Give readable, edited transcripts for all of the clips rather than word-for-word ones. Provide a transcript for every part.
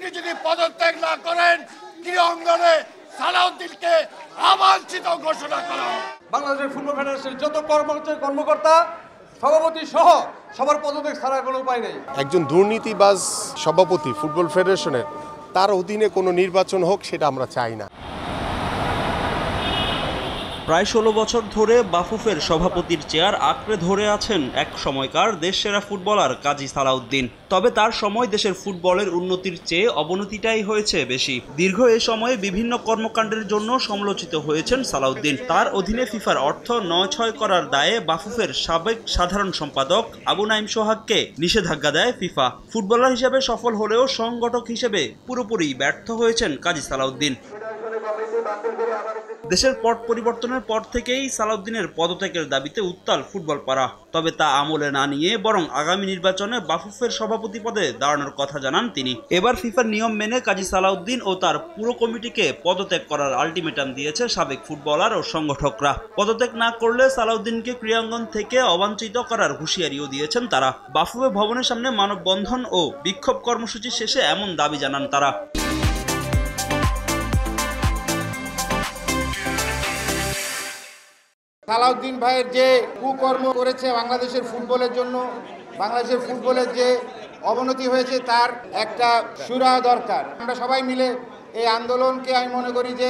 তিনি যদি পদত্যাগ না করেন ক্রীড়া অঙ্গনে সালাউদ্দিনকে অবাঞ্ছিত ঘোষণা করা হবে। বাংলাদেশের ফুটবল ফেডারেশনের যত কর্মকর্তা সভাপতি সহ সবার পদত্যাগ ছাড়া কোনো উপায় নেই। একজন দুর্নীতিবাজ সভাপতি ফুটবল ফেডারেশনের তার অধীনে কোনো নির্বাচন হোক সেটা আমরা চাই না। প্রায় 16 বছর ধরে বাফুফের সভাপতির চেয়ার আঁকড়ে ধরে আছেন এক সময়কার দেশসেরা ফুটবলার কাজী সালাউদ্দিন। তবে তার সময় দেশের ফুটবলের উন্নতির চেয়ে অবনতিটাই হয়েছে বেশি। দীর্ঘ এ সময়ে বিভিন্ন কর্মকাণ্ডের জন্য সমালোচিত হয়েছেন সালাউদ্দিন। তার অধীনে ফিফার অর্থ নয়-ছয় করার দায়ে বাফুফের সাবেক সাধারণ সম্পাদক আবু নাঈম সোহাগকে নিষেধাজ্ঞা দেয় ফিফা। ফুটবলার হিসেবে সফল হলেও সংগঠক হিসেবে পুরোপুরি ব্যর্থ হয়েছেন কাজী সালাউদ্দিন। দেশের পট পরিবর্তনের পর থেকেই সালাউদ্দিনের পদত্যাগের দাবিতে উত্তাল ফুটবল পাড়া। তবে তা আমলে না নিয়ে বরং আগামী নির্বাচনে বাফুফের সভাপতি পদে দাঁড়ানোর কথা জানান তিনি। এবার ফিফার নিয়ম মেনে কাজী সালাউদ্দিন ও তার পুরো কমিটিকে পদত্যাগ করার আলটিমেটাম দিয়েছে সাবেক ফুটবলার ও সংগঠকরা। পদত্যাগ না করলে সালাউদ্দিনকে ক্রীড়াঙ্গন থেকে অবাঞ্ছিত করার হুঁশিয়ারিও দিয়েছেন তারা। বাফুফে ভবনের সামনে মানববন্ধন ও বিক্ষোভ কর্মসূচি শেষে এমন দাবি জানান তারা। সালাউদ্দিন ভাইয়ের যে কুকর্ম করেছে বাংলাদেশের ফুটবলের জন্য, বাংলাদেশের ফুটবলের যে অবনতি হয়েছে তার একটা সুরাহা দরকার। আমরা সবাই মিলে এই আন্দোলনকে আমি মনে করি যে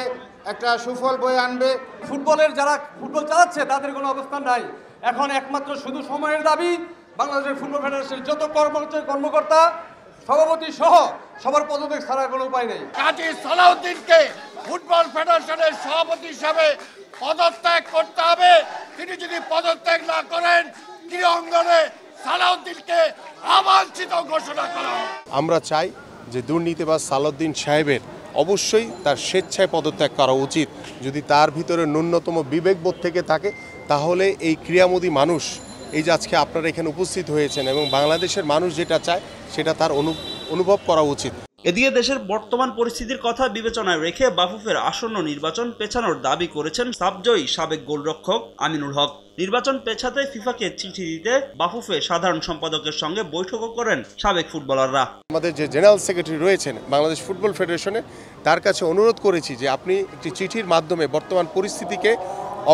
একটা সুফল বয়ে আনবে। ফুটবলের যারা ফুটবল চালাচ্ছে তাদের কোনো অবস্থান নাই। এখন একমাত্র শুধু সময়ের দাবি বাংলাদেশের ফুটবল ফেডারেশনের যত কর্মকর্তা সভাপতি সহ সবার পদত্যাগ ছাড়া কোনো উপায় নেই। কাজী সালাউদ্দিনকে ফুটবল ফেডারেশনের সভাপতি হিসাবে পদত্যাগ করতে হবে। তিনি যদি পদত্যাগ না করেন ক্রীড়া অঙ্গনে সালাউদ্দিনকে অবাঞ্ছিত ঘোষণা করা হবে। আমরা চাই যে দুর্নীতিবাজ সালাউদ্দিন সাহেবের অবশ্যই তার স্বেচ্ছায় পদত্যাগ করা উচিত। যদি তার ভিতরে ন্যূনতম বিবেকবোধ থেকে থাকে তাহলে এই ক্রীড়ামোদী মানুষ, এই যে আজকে আপনারা এখানে উপস্থিত হয়েছেন এবং বাংলাদেশের মানুষ যেটা চায় সেটা তার অনুভব করা উচিত। এদিকে দেশের বর্তমান পরিস্থিতির কথা বিবেচনায় রেখে বাফুফের আসন্ন নির্বাচন পেছানোর দাবি করেছেন সাবজয়ী সাবেক গোলরক্ষক আমিনুল হক। নির্বাচন পেছাতে ফিফাকে চিঠি দিতে বাফুফে সাধারণ সম্পাদকের সঙ্গে বৈঠকও করেন সাবেক ফুটবলাররা। আমাদের যে জেনারেল সেক্রেটারি রয়েছেন বাংলাদেশ ফুটবল ফেডারেশনে, তার কাছে অনুরোধ করেছি যে আপনি একটি চিঠির মাধ্যমে বর্তমান পরিস্থিতিকে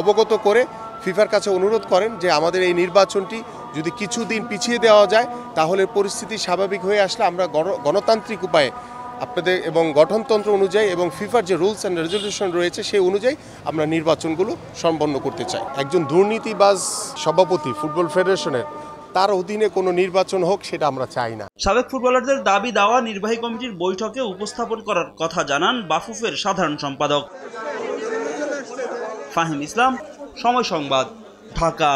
অবগত করে ফিফার কাছে অনুরোধ করেন যে আমাদের এই নির্বাচনটি যদি কিছুদিন পিছিয়ে দেওয়া যায় তাহলে পরিস্থিতি স্বাভাবিক হয়ে আসলে আমরা গণতান্ত্রিক উপায়ে আপনাদের এবং গঠনতন্ত্র অনুযায়ী এবং ফিফার যে রুলস অ্যান্ড রেজলিউশন রয়েছে সেই অনুযায়ী আমরা নির্বাচনগুলো সম্পন্ন করতে চাই। একজন দুর্নীতিবাজ সভাপতি ফুটবল ফেডারেশনের তার অধীনে কোনো নির্বাচন হোক সেটা আমরা চাই না। সাবেক ফুটবলারদের দাবি দাওয়া নির্বাহী কমিটির বৈঠকে উপস্থাপন করার কথা জানান বাফুফের সাধারণ সম্পাদক ফাহিম ইসলাম। সময় সংবাদ, ঢাকা।